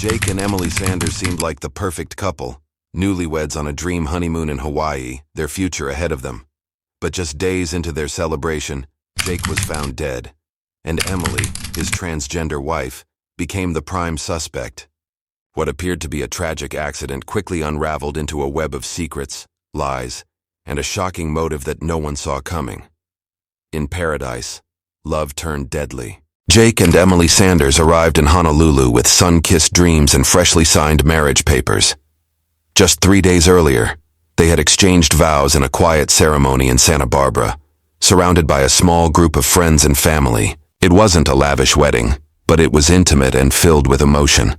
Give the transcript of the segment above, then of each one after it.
Jake and Emily Sanders seemed like the perfect couple, newlyweds on a dream honeymoon in Hawaii, their future ahead of them. But just days into their celebration, Jake was found dead, and Emily, his transgender wife, became the prime suspect. What appeared to be a tragic accident quickly unraveled into a web of secrets, lies, and a shocking motive that no one saw coming. In paradise, love turned deadly. Jake and Emily Sanders arrived in Honolulu with sun-kissed dreams and freshly signed marriage papers. Just 3 days earlier, they had exchanged vows in a quiet ceremony in Santa Barbara, surrounded by a small group of friends and family. It wasn't a lavish wedding, but it was intimate and filled with emotion.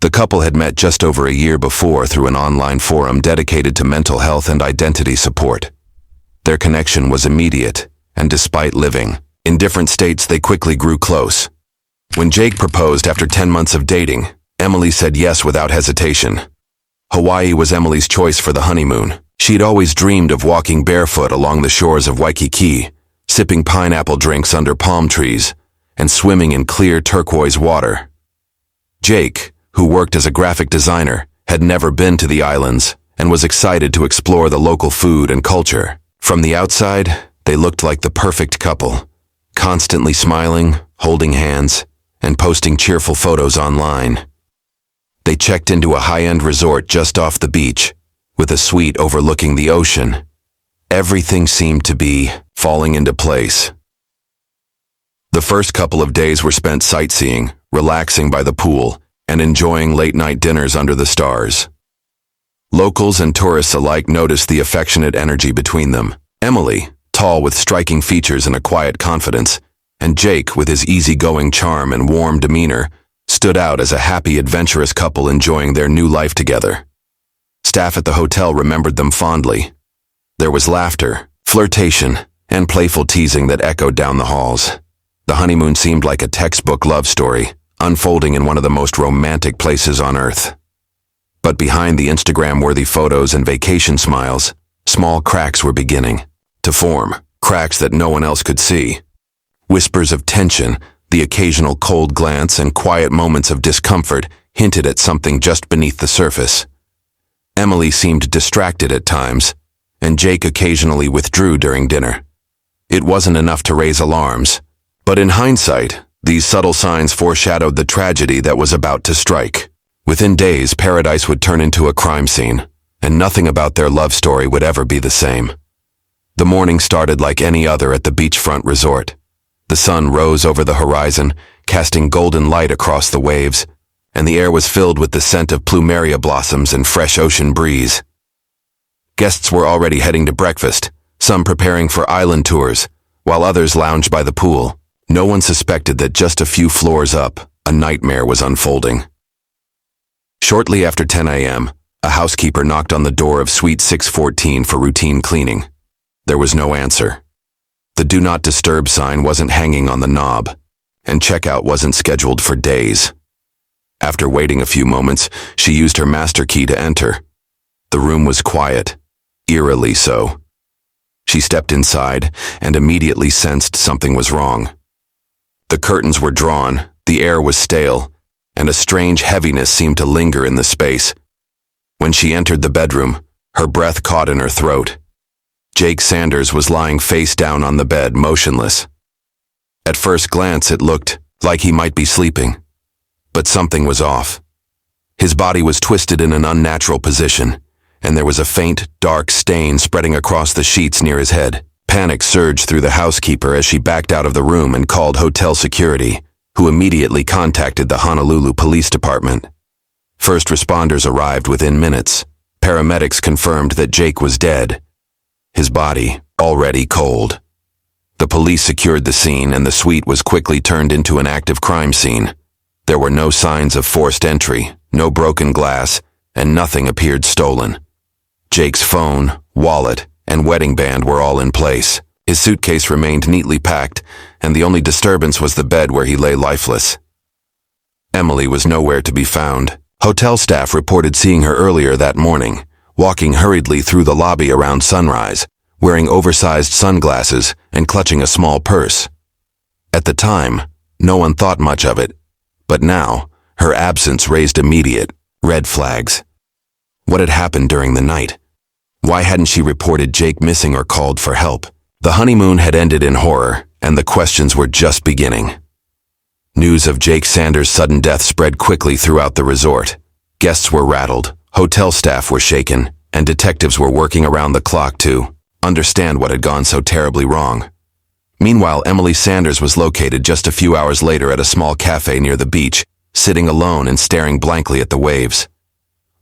The couple had met just over a year before through an online forum dedicated to mental health and identity support. Their connection was immediate, and despite living in different states, they quickly grew close. When Jake proposed after 10 months of dating, Emily said yes without hesitation. Hawaii was Emily's choice for the honeymoon. She'd always dreamed of walking barefoot along the shores of Waikiki, sipping pineapple drinks under palm trees, and swimming in clear turquoise water. Jake, who worked as a graphic designer, had never been to the islands and was excited to explore the local food and culture. From the outside, they looked like the perfect couple, constantly smiling, holding hands, and posting cheerful photos online. They checked into a high-end resort just off the beach, with a suite overlooking the ocean. Everything seemed to be falling into place. The first couple of days were spent sightseeing, relaxing by the pool, and enjoying late-night dinners under the stars. Locals and tourists alike noticed the affectionate energy between them. Emily, tall with striking features and a quiet confidence, and Jake, with his easygoing charm and warm demeanor, stood out as a happy, adventurous couple enjoying their new life together. Staff at the hotel remembered them fondly. There was laughter, flirtation, and playful teasing that echoed down the halls. The honeymoon seemed like a textbook love story, unfolding in one of the most romantic places on earth. But behind the Instagram-worthy photos and vacation smiles, small cracks were beginning to form, cracks that no one else could see. Whispers of tension, the occasional cold glance, and quiet moments of discomfort hinted at something just beneath the surface. Emily seemed distracted at times, and Jake occasionally withdrew during dinner. It wasn't enough to raise alarms, but in hindsight, these subtle signs foreshadowed the tragedy that was about to strike. Within days, paradise would turn into a crime scene, and nothing about their love story would ever be the same. The morning started like any other at the beachfront resort. The sun rose over the horizon, casting golden light across the waves, and the air was filled with the scent of plumeria blossoms and fresh ocean breeze. Guests were already heading to breakfast, some preparing for island tours, while others lounged by the pool. No one suspected that just a few floors up, a nightmare was unfolding. Shortly after 10 a.m., a housekeeper knocked on the door of Suite 614 for routine cleaning. There was no answer. The Do Not Disturb sign wasn't hanging on the knob, and checkout wasn't scheduled for days. After waiting a few moments, she used her master key to enter. The room was quiet, eerily so. She stepped inside and immediately sensed something was wrong. The curtains were drawn, the air was stale, and a strange heaviness seemed to linger in the space. When she entered the bedroom, her breath caught in her throat. Jake Sanders was lying face down on the bed, motionless. At first glance, it looked like he might be sleeping, but something was off. His body was twisted in an unnatural position, and there was a faint, dark stain spreading across the sheets near his head. Panic surged through the housekeeper as she backed out of the room and called hotel security, who immediately contacted the Honolulu Police Department. First responders arrived within minutes. Paramedics confirmed that Jake was dead, his body already cold. The police secured the scene, and the suite was quickly turned into an active crime scene. There were no signs of forced entry, no broken glass, and nothing appeared stolen. Jake's phone, wallet, and wedding band were all in place. His suitcase remained neatly packed, and the only disturbance was the bed where he lay lifeless. Emily was nowhere to be found. Hotel staff reported seeing her earlier that morning, walking hurriedly through the lobby around sunrise, wearing oversized sunglasses and clutching a small purse. At the time, no one thought much of it, but now, Her absence raised immediate red flags. What had happened during the night? Why hadn't she reported Jake missing or called for help? The honeymoon had ended in horror, and the questions were just beginning. News of Jake Sanders' sudden death spread quickly throughout the resort. Guests were rattled, hotel staff were shaken, and detectives were working around the clock to understand what had gone so terribly wrong. Meanwhile, Emily Sanders was located just a few hours later at a small cafe near the beach, sitting alone and staring blankly at the waves.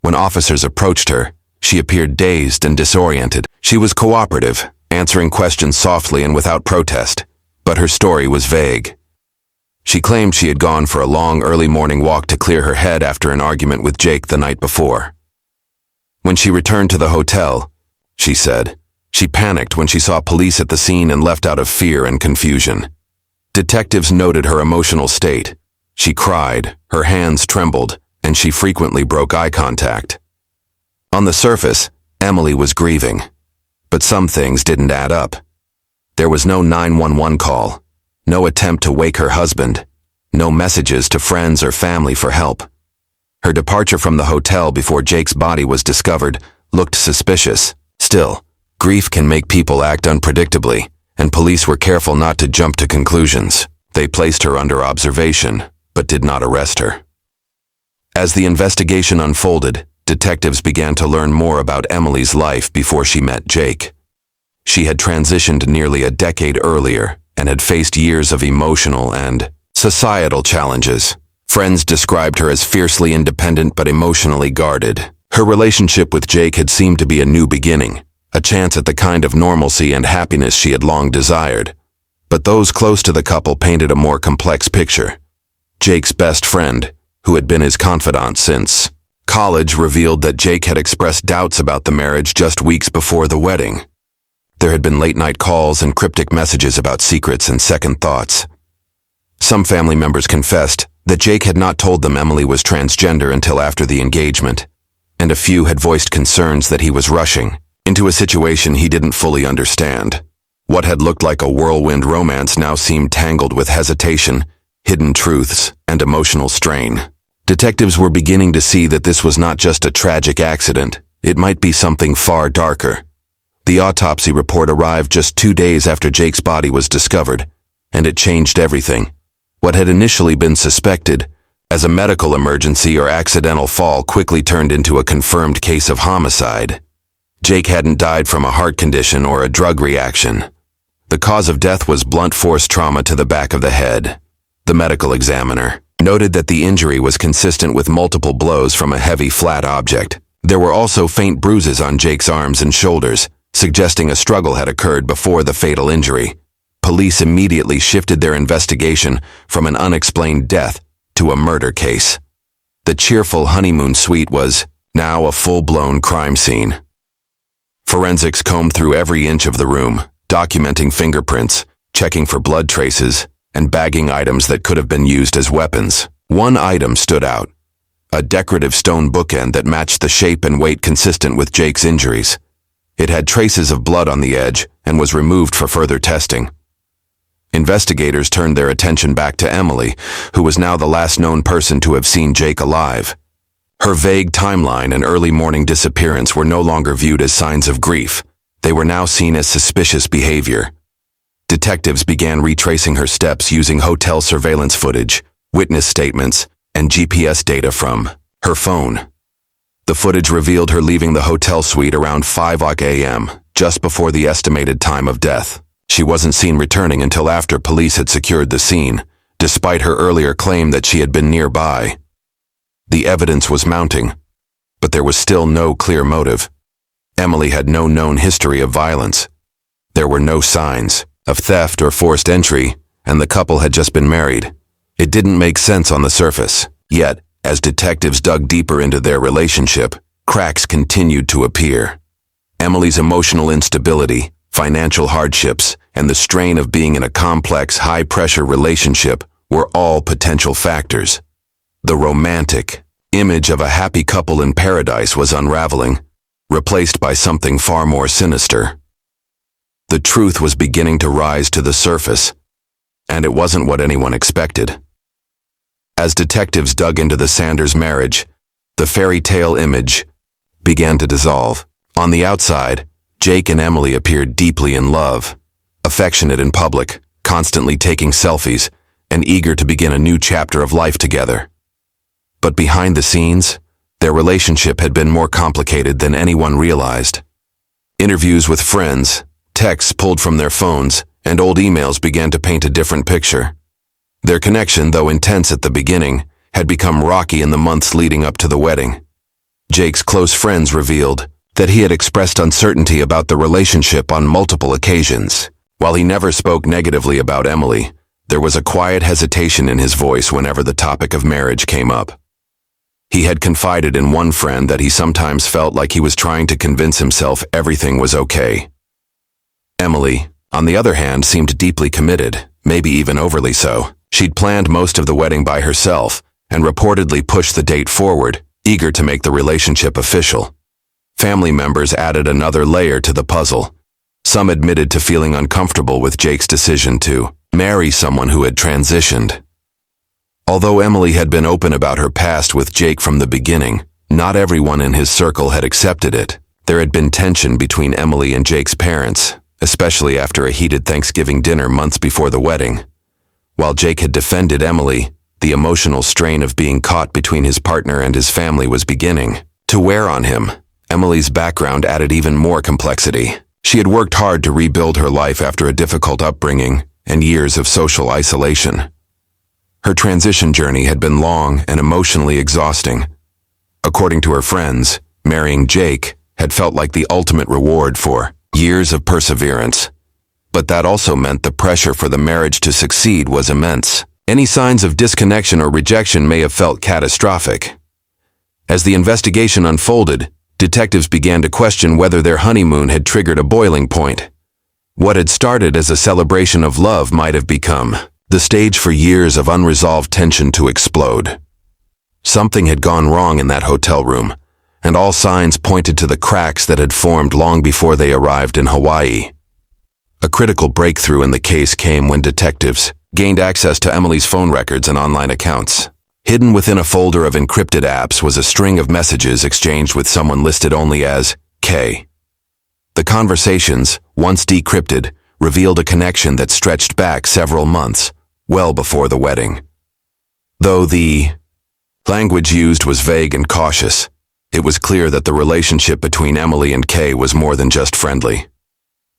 When officers approached her, she appeared dazed and disoriented. She was cooperative, answering questions softly and without protest, but her story was vague. She claimed she had gone for a long early morning walk to clear her head after an argument with Jake the night before. When she returned to the hotel, she said, she panicked when she saw police at the scene and left out of fear and confusion. Detectives noted her emotional state. She cried, her hands trembled, and she frequently broke eye contact. On the surface, Emily was grieving, but some things didn't add up. There was no 911 call, no attempt to wake her husband, no messages to friends or family for help. Her departure from the hotel before Jake's body was discovered looked suspicious. Still, grief can make people act unpredictably, and police were careful not to jump to conclusions. They placed her under observation, but did not arrest her. As the investigation unfolded, detectives began to learn more about Emily's life before she met Jake. She had transitioned nearly a decade earlier and had faced years of emotional and societal challenges. Friends described her as fiercely independent but emotionally guarded. Her relationship with Jake had seemed to be a new beginning, a chance at the kind of normalcy and happiness she had long desired. But those close to the couple painted a more complex picture. Jake's best friend, who had been his confidant since college, revealed that Jake had expressed doubts about the marriage just weeks before the wedding. There had been late-night calls and cryptic messages about secrets and second thoughts. Some family members confessed that Jake had not told them Emily was transgender until after the engagement, and a few had voiced concerns that he was rushing into a situation he didn't fully understand. What had looked like a whirlwind romance now seemed tangled with hesitation, hidden truths, and emotional strain. Detectives were beginning to see that this was not just a tragic accident, it might be something far darker. The autopsy report arrived just 2 days after Jake's body was discovered, and it changed everything. What had initially been suspected as a medical emergency or accidental fall quickly turned into a confirmed case of homicide. Jake hadn't died from a heart condition or a drug reaction. The cause of death was blunt force trauma to the back of the head. The medical examiner noted that the injury was consistent with multiple blows from a heavy flat object. There were also faint bruises on Jake's arms and shoulders, suggesting a struggle had occurred before the fatal injury. Police immediately shifted their investigation from an unexplained death to a murder case. The cheerful honeymoon suite was now a full-blown crime scene. Forensics combed through every inch of the room, documenting fingerprints, checking for blood traces, and bagging items that could have been used as weapons. One item stood out: a decorative stone bookend that matched the shape and weight consistent with Jake's injuries. It had traces of blood on the edge and was removed for further testing. Investigators turned their attention back to Emily, who was now the last known person to have seen Jake alive. Her vague timeline and early morning disappearance were no longer viewed as signs of grief. They were now seen as suspicious behavior. Detectives began retracing her steps using hotel surveillance footage, witness statements, and GPS data from her phone. The footage revealed her leaving the hotel suite around 5 a.m., just before the estimated time of death. She wasn't seen returning until after police had secured the scene, despite her earlier claim that she had been nearby. The evidence was mounting, but there was still no clear motive. Emily had no known history of violence. There were no signs of theft or forced entry, and the couple had just been married. It didn't make sense on the surface. Yet, as detectives dug deeper into their relationship, cracks continued to appear. Emily's emotional instability, financial hardships, and the strain of being in a complex, high-pressure relationship were all potential factors. The romantic image of a happy couple in paradise was unraveling, replaced by something far more sinister. The truth was beginning to rise to the surface, and it wasn't what anyone expected. As detectives dug into the Sanders marriage, the fairy tale image began to dissolve. On the outside, Jake and Emily appeared deeply in love, affectionate in public, constantly taking selfies, and eager to begin a new chapter of life together. But behind the scenes, their relationship had been more complicated than anyone realized. Interviews with friends, texts pulled from their phones, and old emails began to paint a different picture. Their connection, though intense at the beginning, had become rocky in the months leading up to the wedding. Jake's close friends revealed that he had expressed uncertainty about the relationship on multiple occasions. While he never spoke negatively about Emily, there was a quiet hesitation in his voice whenever the topic of marriage came up. He had confided in one friend that he sometimes felt like he was trying to convince himself everything was okay. Emily, on the other hand, seemed deeply committed, maybe even overly so. She'd planned most of the wedding by herself and reportedly pushed the date forward, eager to make the relationship official. Family members added another layer to the puzzle. Some admitted to feeling uncomfortable with Jake's decision to marry someone who had transitioned. Although Emily had been open about her past with Jake from the beginning, not everyone in his circle had accepted it. There had been tension between Emily and Jake's parents, especially after a heated Thanksgiving dinner months before the wedding. While Jake had defended Emily, the emotional strain of being caught between his partner and his family was beginning to wear on him. Emily's background added even more complexity. She had worked hard to rebuild her life after a difficult upbringing and years of social isolation. Her transition journey had been long and emotionally exhausting. According to her friends, marrying Jake had felt like the ultimate reward for years of perseverance. But that also meant the pressure for the marriage to succeed was immense. Any signs of disconnection or rejection may have felt catastrophic. As the investigation unfolded, detectives began to question whether their honeymoon had triggered a boiling point. What had started as a celebration of love might have become the stage for years of unresolved tension to explode. Something had gone wrong in that hotel room, and all signs pointed to the cracks that had formed long before they arrived in Hawaii. A critical breakthrough in the case came when detectives gained access to Emily's phone records and online accounts. Hidden within a folder of encrypted apps was a string of messages exchanged with someone listed only as K. The conversations, once decrypted, revealed a connection that stretched back several months, well before the wedding. Though the language used was vague and cautious, it was clear that the relationship between Emily and Kay was more than just friendly.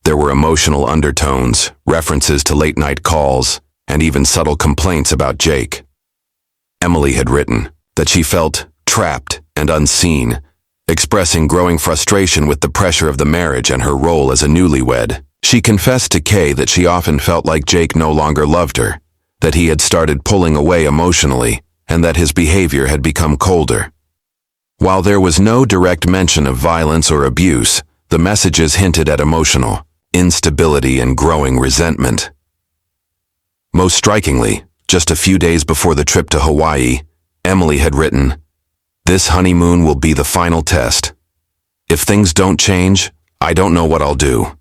There were emotional undertones, references to late-night calls, and even subtle complaints about Jake. Emily had written that she felt trapped and unseen, expressing growing frustration with the pressure of the marriage and her role as a newlywed. She confessed to Kay that she often felt like Jake no longer loved her, that he had started pulling away emotionally, and that his behavior had become colder. While there was no direct mention of violence or abuse, the messages hinted at emotional instability and growing resentment. Most strikingly, just a few days before the trip to Hawaii, Emily had written, "This honeymoon will be the final test. If things don't change, I don't know what I'll do."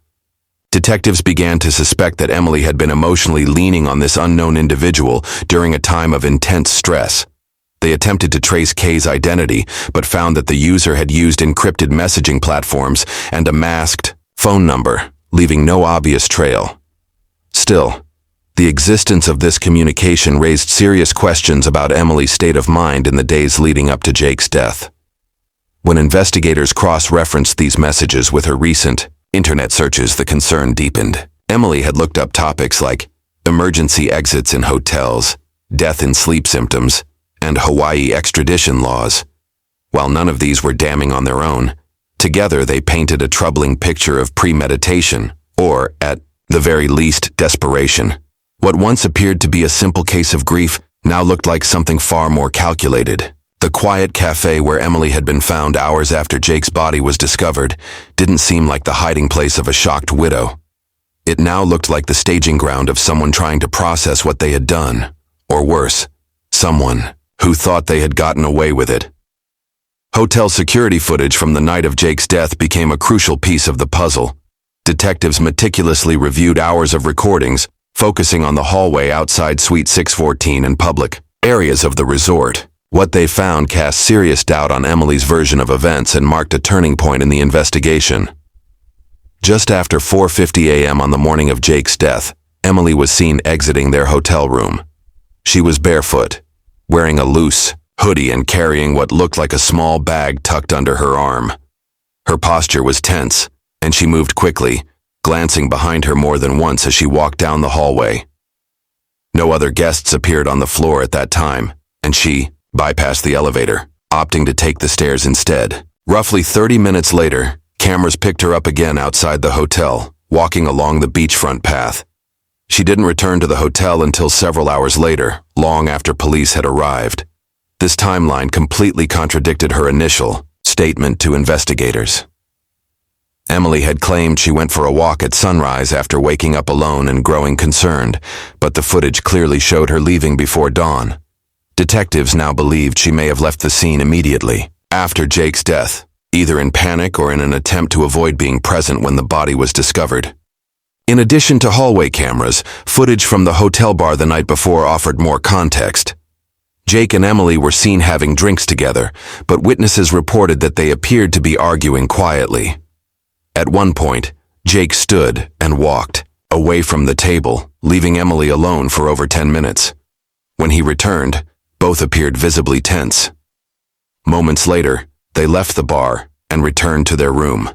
Detectives began to suspect that Emily had been emotionally leaning on this unknown individual during a time of intense stress. They attempted to trace Kay's identity, but found that the user had used encrypted messaging platforms and a masked phone number, leaving no obvious trail. Still, the existence of this communication raised serious questions about Emily's state of mind in the days leading up to Jake's death. When investigators cross-referenced these messages with her recent internet searches, the concern deepened. Emily had looked up topics like emergency exits in hotels, death in sleep symptoms, and Hawaii extradition laws. While none of these were damning on their own, together they painted a troubling picture of premeditation, or, at the very least, desperation. What once appeared to be a simple case of grief now looked like something far more calculated. The quiet cafe where Emily had been found hours after Jake's body was discovered didn't seem like the hiding place of a shocked widow. It now looked like the staging ground of someone trying to process what they had done, or worse, someone who thought they had gotten away with it. Hotel security footage from the night of Jake's death became a crucial piece of the puzzle. Detectives meticulously reviewed hours of recordings, focusing on the hallway outside Suite 614 in public areas of the resort. What they found cast serious doubt on Emily's version of events and marked a turning point in the investigation. Just after 4:50 a.m. on the morning of Jake's death, Emily was seen exiting their hotel room. She was barefoot, wearing a loose hoodie and carrying what looked like a small bag tucked under her arm. Her posture was tense, and she moved quickly, glancing behind her more than once as she walked down the hallway. No other guests appeared on the floor at that time, and she bypassed the elevator, opting to take the stairs instead. Roughly 30 minutes later, cameras picked her up again outside the hotel, walking along the beachfront path. She didn't return to the hotel until several hours later, long after police had arrived. This timeline completely contradicted her initial statement to investigators. Emily had claimed she went for a walk at sunrise after waking up alone and growing concerned, but the footage clearly showed her leaving before dawn. Detectives now believed she may have left the scene immediately after Jake's death, either in panic or in an attempt to avoid being present when the body was discovered. In addition to hallway cameras, footage from the hotel bar the night before offered more context. Jake and Emily were seen having drinks together, but witnesses reported that they appeared to be arguing quietly. At one point, Jake stood and walked away from the table, leaving Emily alone for over 10 minutes. When he returned, both appeared visibly tense. Moments later, they left the bar and returned to their room.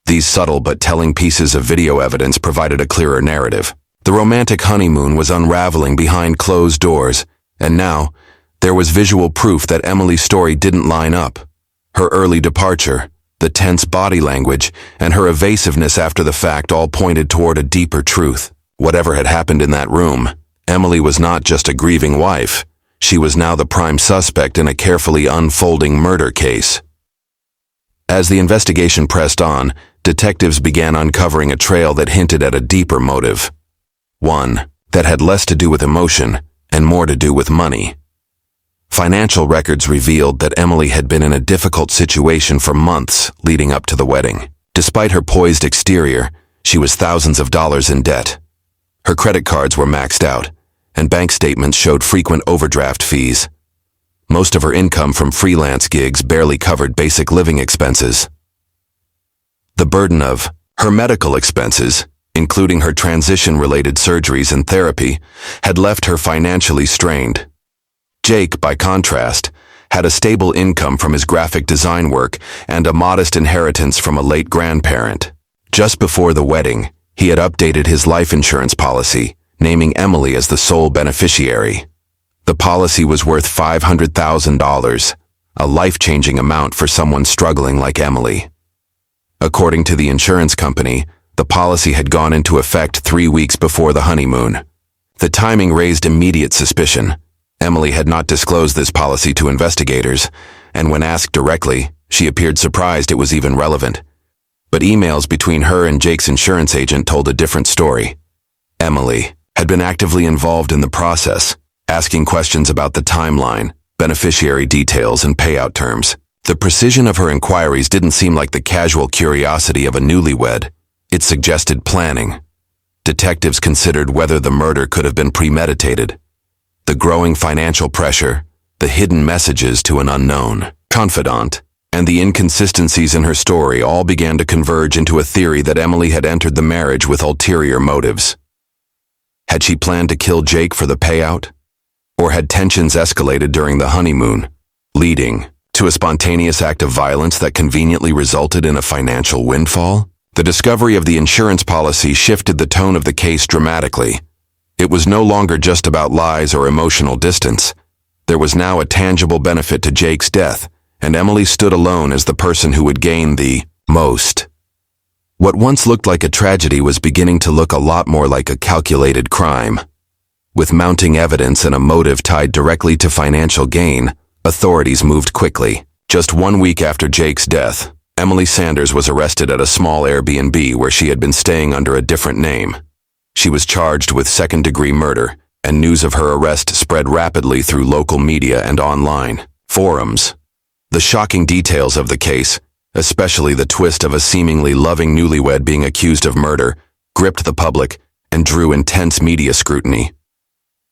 These subtle but telling pieces of video evidence provided a clearer narrative. The romantic honeymoon was unraveling behind closed doors, and now, there was visual proof that Emily's story didn't line up. Her early departure, the tense body language, and her evasiveness after the fact all pointed toward a deeper truth. Whatever had happened in that room, Emily was not just a grieving wife. She was now the prime suspect in a carefully unfolding murder case. As the investigation pressed on, detectives began uncovering a trail that hinted at a deeper motive. One that had less to do with emotion and more to do with money. Financial records revealed that Emily had been in a difficult situation for months leading up to the wedding. Despite her poised exterior, she was thousands of dollars in debt. Her credit cards were maxed out, and bank statements showed frequent overdraft fees. Most of her income from freelance gigs barely covered basic living expenses. The burden of her medical expenses, including her transition-related surgeries and therapy, had left her financially strained. Jake, by contrast, had a stable income from his graphic design work and a modest inheritance from a late grandparent. Just before the wedding, he had updated his life insurance policy, naming Emily as the sole beneficiary. The policy was worth $500,000, a life-changing amount for someone struggling like Emily. According to the insurance company, the policy had gone into effect 3 weeks before the honeymoon. The timing raised immediate suspicion. Emily had not disclosed this policy to investigators, and when asked directly, she appeared surprised it was even relevant. But emails between her and Jake's insurance agent told a different story. Emily had been actively involved in the process, asking questions about the timeline, beneficiary details, and payout terms. The precision of her inquiries didn't seem like the casual curiosity of a newlywed. It suggested planning. Detectives considered whether the murder could have been premeditated. The growing financial pressure, the hidden messages to an unknown confidant, and the inconsistencies in her story all began to converge into a theory that Emily had entered the marriage with ulterior motives. Had she planned to kill Jake for the payout? Or had tensions escalated during the honeymoon, leading to a spontaneous act of violence that conveniently resulted in a financial windfall? The discovery of the insurance policy shifted the tone of the case dramatically. It was no longer just about lies or emotional distance. There was now a tangible benefit to Jake's death, and Emily stood alone as the person who would gain the most. What once looked like a tragedy was beginning to look a lot more like a calculated crime. With mounting evidence and a motive tied directly to financial gain, authorities moved quickly. Just 1 week after Jake's death, Emily Sanders was arrested at a small Airbnb where she had been staying under a different name. She was charged with second-degree murder, and news of her arrest spread rapidly through local media and online forums. The shocking details of the case, especially the twist of a seemingly loving newlywed being accused of murder, gripped the public and drew intense media scrutiny.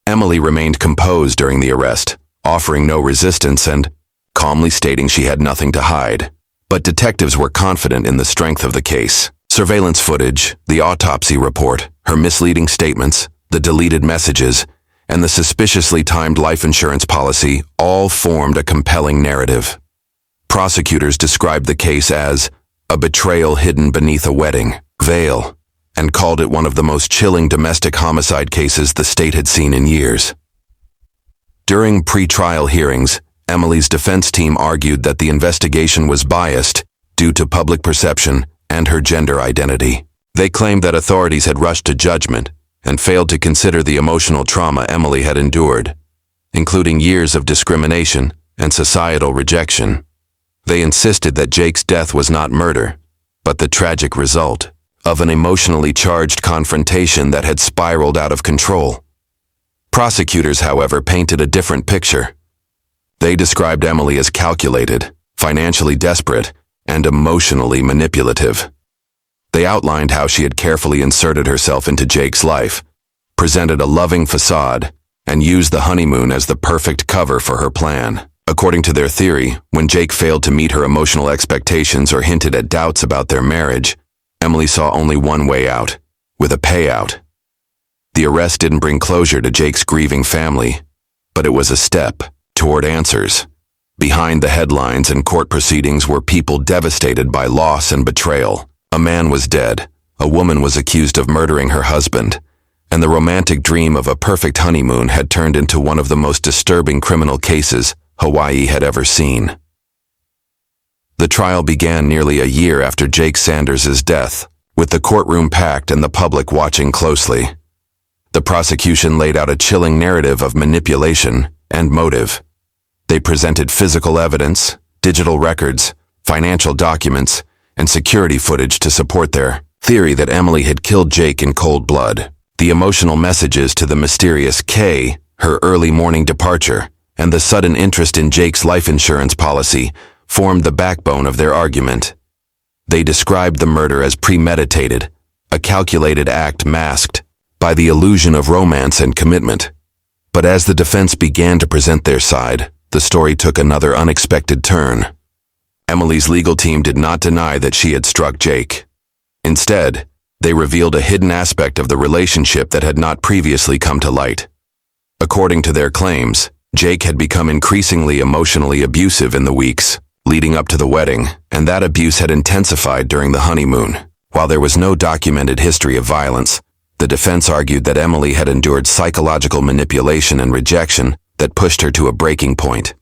Emily remained composed during the arrest, offering no resistance and calmly stating she had nothing to hide. But detectives were confident in the strength of the case. Surveillance footage, the autopsy report, her misleading statements, the deleted messages, and the suspiciously timed life insurance policy all formed a compelling narrative. Prosecutors described the case as a betrayal hidden beneath a wedding veil, and called it one of the most chilling domestic homicide cases the state had seen in years. During pre-trial hearings, Emily's defense team argued that the investigation was biased due to public perception and her gender identity. They claimed that authorities had rushed to judgment and failed to consider the emotional trauma Emily had endured, including years of discrimination and societal rejection. They insisted that Jake's death was not murder, but the tragic result of an emotionally charged confrontation that had spiraled out of control. Prosecutors, however, painted a different picture. They described Emily as calculated, financially desperate, and emotionally manipulative. They outlined how she had carefully inserted herself into Jake's life, presented a loving facade, and used the honeymoon as the perfect cover for her plan. According to their theory, when Jake failed to meet her emotional expectations or hinted at doubts about their marriage, Emily saw only one way out, with a payout. The arrest didn't bring closure to Jake's grieving family, but it was a step toward answers. Behind the headlines and court proceedings were people devastated by loss and betrayal. A man was dead, a woman was accused of murdering her husband, and the romantic dream of a perfect honeymoon had turned into one of the most disturbing criminal cases Hawaii had ever seen. The trial began nearly a year after Jake Sanders' death, with the courtroom packed and the public watching closely. The prosecution laid out a chilling narrative of manipulation and motive. They presented physical evidence, digital records, financial documents, and security footage to support their theory that Emily had killed Jake in cold blood. The emotional messages to the mysterious Kay, her early morning departure, and the sudden interest in Jake's life insurance policy formed the backbone of their argument. They described the murder as premeditated, a calculated act masked by the illusion of romance and commitment. But as the defense began to present their side, the story took another unexpected turn. Emily's legal team did not deny that she had struck Jake. Instead, they revealed a hidden aspect of the relationship that had not previously come to light. According to their claims, Jake had become increasingly emotionally abusive in the weeks leading up to the wedding, and that abuse had intensified during the honeymoon. While there was no documented history of violence, the defense argued that Emily had endured psychological manipulation and rejection that pushed her to a breaking point.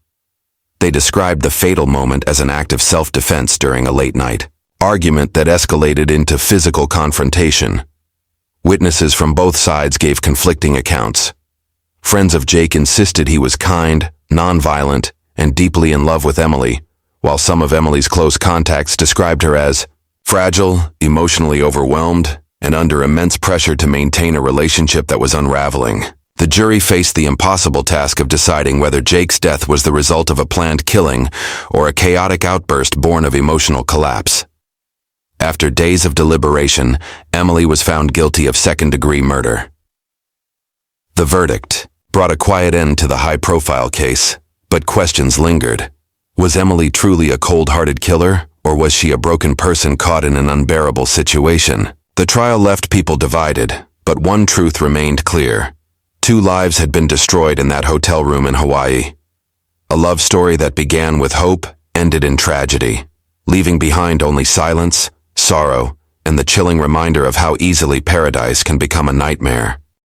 They described the fatal moment as an act of self-defense during a late-night argument that escalated into physical confrontation. Witnesses from both sides gave conflicting accounts. Friends of Jake insisted he was kind, non-violent, and deeply in love with Emily, while some of Emily's close contacts described her as fragile, emotionally overwhelmed, and under immense pressure to maintain a relationship that was unraveling. The jury faced the impossible task of deciding whether Jake's death was the result of a planned killing or a chaotic outburst born of emotional collapse. After days of deliberation, Emily was found guilty of second-degree murder. The verdict brought a quiet end to the high-profile case, but questions lingered. Was Emily truly a cold-hearted killer, or was she a broken person caught in an unbearable situation? The trial left people divided, but one truth remained clear. 2 lives had been destroyed in that hotel room in Hawaii. A love story that began with hope ended in tragedy, leaving behind only silence, sorrow, and the chilling reminder of how easily paradise can become a nightmare.